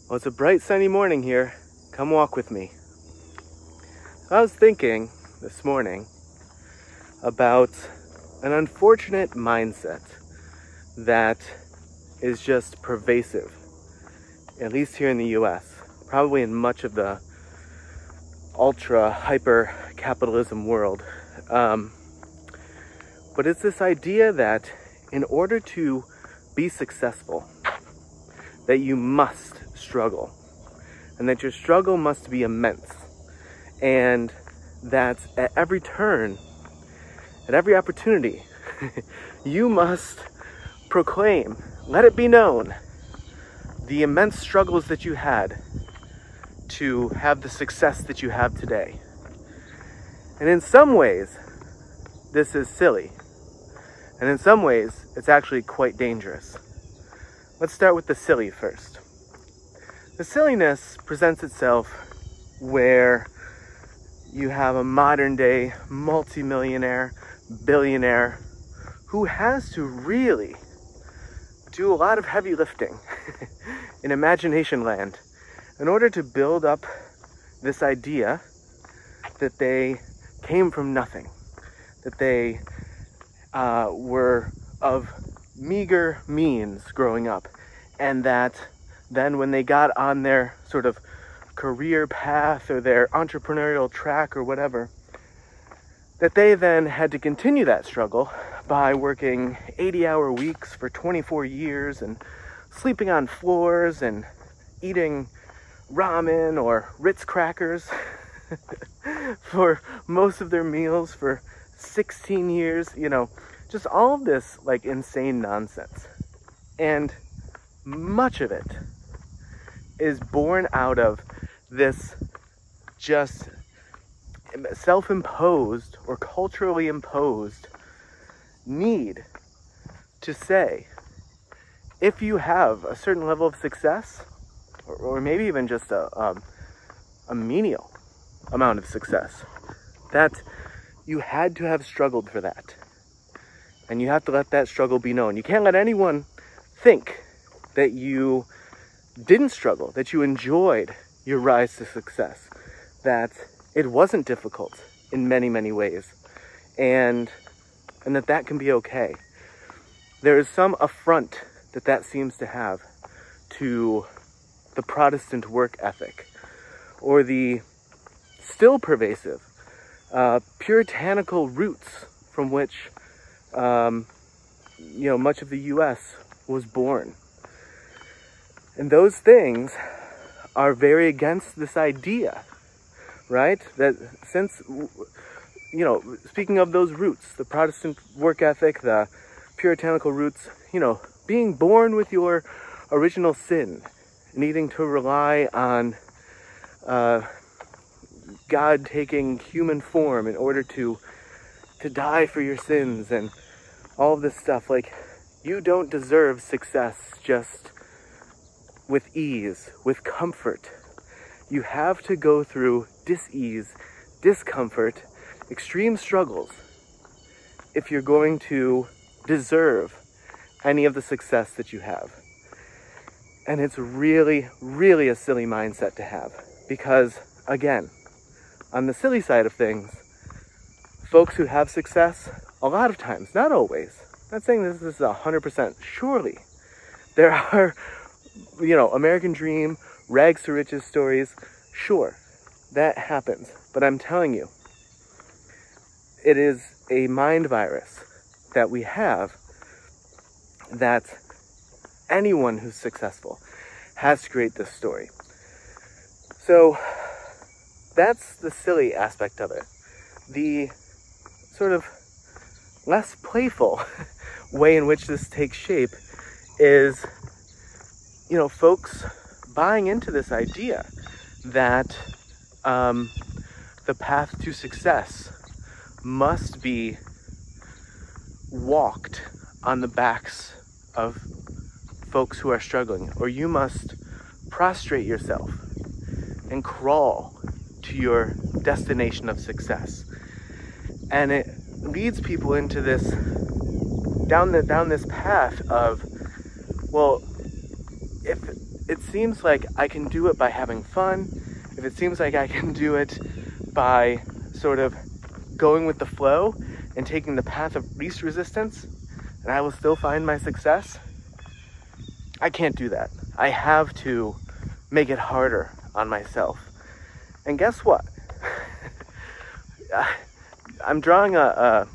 Well, it's a bright sunny morning here. Come walk with me. I was thinking this morning about an unfortunate mindset that is just pervasive, at least here in the US, probably in much of the ultra hyper capitalism world. But it's this idea that in order to be successful, that you must struggle, and that your struggle must be immense, and that at every turn, at every opportunity, you must proclaim, let it be known, the immense struggles that you had to have the success that you have today. And in some ways, this is silly. And in some ways, it's actually quite dangerous. Let's start with the silly first. The silliness presents itself where you have a modern day multimillionaire, billionaire, who has to really do a lot of heavy lifting in imagination land in order to build up this idea that they came from nothing, that they were of meager means growing up, and that then when they got on their sort of career path or their entrepreneurial track or whatever, that they then had to continue that struggle by working 80-hour weeks for 24 years and sleeping on floors and eating ramen or Ritz crackers for most of their meals for 16 years, just all of this like insane nonsense. And much of it is born out of this just self-imposed or culturally imposed need to say, if you have a certain level of success, or maybe even just a menial amount of success, that you had to have struggled for that. And you have to let that struggle be known. You can't let anyone think that you didn't struggle, that you enjoyed your rise to success, that it wasn't difficult in many, many ways, and that can be okay. There is some affront that seems to have to the Protestant work ethic, or the still pervasive puritanical roots from which much of the US was born. And those things are very against this idea, right? That since, speaking of those roots, the Protestant work ethic, the puritanical roots, being born with your original sin, needing to rely on God taking human form in order to die for your sins and all of this stuff. Like, you don't deserve success just with ease, with comfort. You have to go through dis-ease, discomfort, extreme struggles if you're going to deserve any of the success that you have. And it's really, really a silly mindset to have, because, again, on the silly side of things, folks who have success, a lot of times, not always, not saying this is 100%, surely there are, American dream, rags to riches stories, sure, that happens. But I'm telling you, it is a mind virus that we have, that anyone who's successful has to create this story. So that's the silly aspect of it. The sort of less playful way in which this takes shape is, folks buying into this idea that the path to success must be walked on the backs of folks who are struggling, or you must prostrate yourself and crawl to your destination of success. And it leads people into this, down this path of, well, it seems like I can do it by having fun, if it seems like I can do it by sort of going with the flow and taking the path of least resistance, and I will still find my success, I can't do that. I have to make it harder on myself. And guess what? I'm drawing a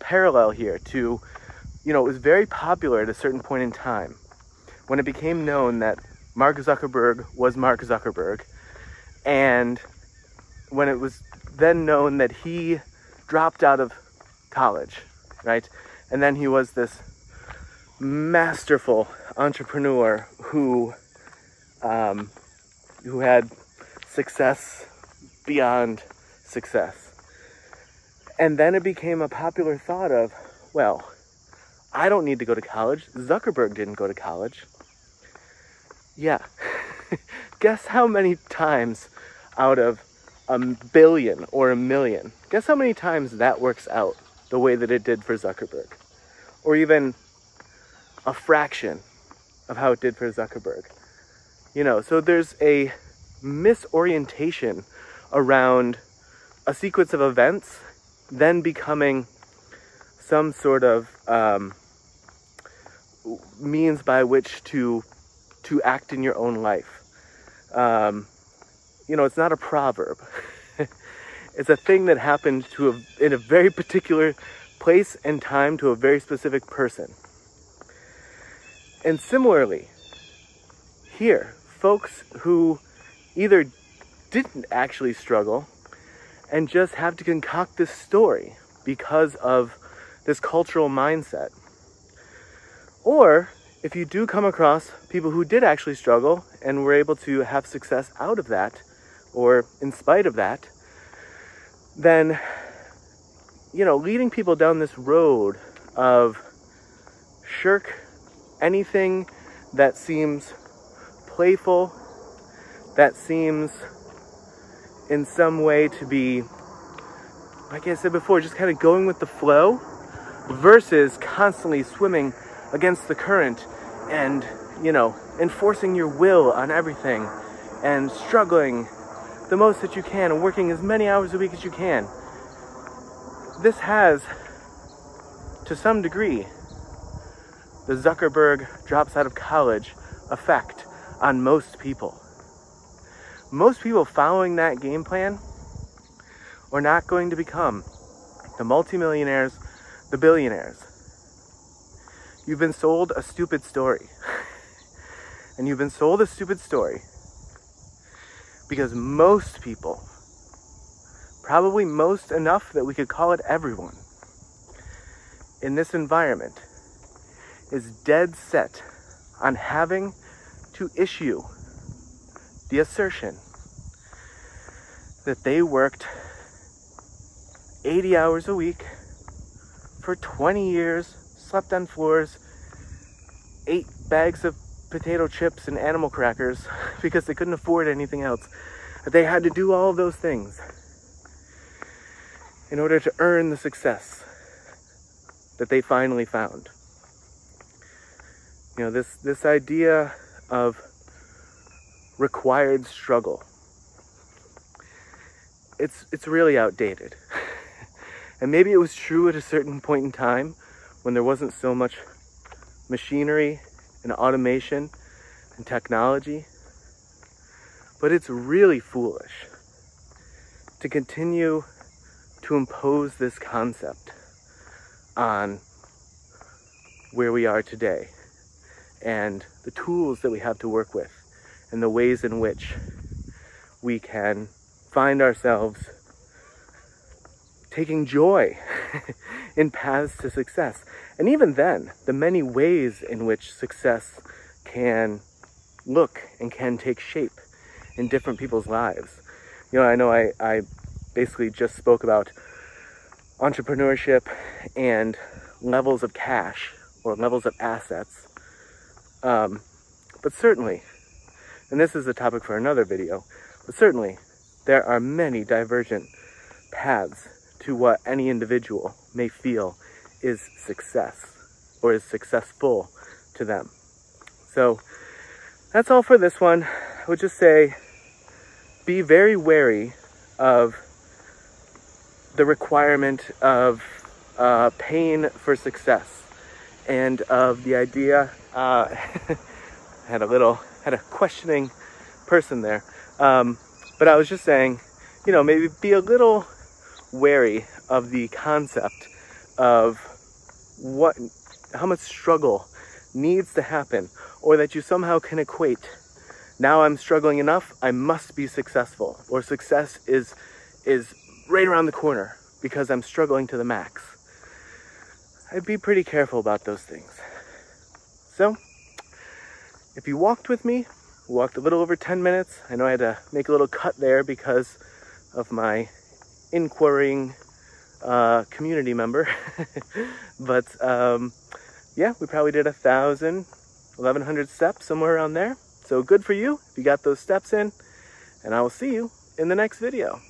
parallel here to, it was very popular at a certain point in time when it became known that Mark Zuckerberg was Mark Zuckerberg, and when it was then known that he dropped out of college, right? And then he was this masterful entrepreneur who had success beyond success. And then it became a popular thought of, well, I don't need to go to college. Zuckerberg didn't go to college. Yeah. Guess how many times out of 1 billion or 1 million, guess how many times that works out the way that it did for Zuckerberg? Or even a fraction of how it did for Zuckerberg. So there's a misorientation around a sequence of events then becoming some sort of means by which to act in your own life. It's not a proverb. It's a thing that happened in a very particular place and time to a very specific person. And similarly, here, folks who either didn't actually struggle and just have to concoct this story because of this cultural mindset. Or if you do come across people who did actually struggle and were able to have success out of that, or in spite of that, then, leading people down this road of shirk anything that seems playful, that seems in some way to be, like I said before, just kind of going with the flow, versus constantly swimming against the current and, enforcing your will on everything and struggling the most that you can and working as many hours a week as you can. This has, to some degree, the Zuckerberg drops out of college effect on most people. Most people following that game plan are not going to become the multimillionaires, the billionaires. You've been sold a stupid story. And you've been sold a stupid story because most people, probably most enough that we could call it everyone, in this environment is dead set on having to issue the assertion that they worked 80 hours a week for 20 years, slept on floors, ate bags of potato chips and animal crackers because they couldn't afford anything else. They had to do all of those things in order to earn the success that they finally found. This idea of required struggle, it's really outdated. And maybe it was true at a certain point in time when there wasn't so much machinery and automation and technology, but it's really foolish to continue to impose this concept on where we are today and the tools that we have to work with and the ways in which we can find ourselves taking joy in paths to success. And even then, the many ways in which success can look and can take shape in different people's lives. I know I basically just spoke about entrepreneurship and levels of cash or levels of assets. But certainly, and this is a topic for another video, but certainly there are many divergent paths to what any individual may feel is success or is successful to them. So that's all for this one. I would just say, be very wary of the requirement of pain for success, and of the idea, had a questioning person there, but I was just saying, you know, maybe be a little wary of the concept of how much struggle needs to happen, or that you somehow can equate, now I'm struggling enough, I must be successful, or success is right around the corner because I'm struggling to the max. I'd be pretty careful about those things. So, if you walked with me, walked a little over 10 minutes. I know I had to make a little cut there because of my inquiring community member. But yeah, we probably did 1,000, 1,100 steps, somewhere around there. So good for you if you got those steps in, and I will see you in the next video.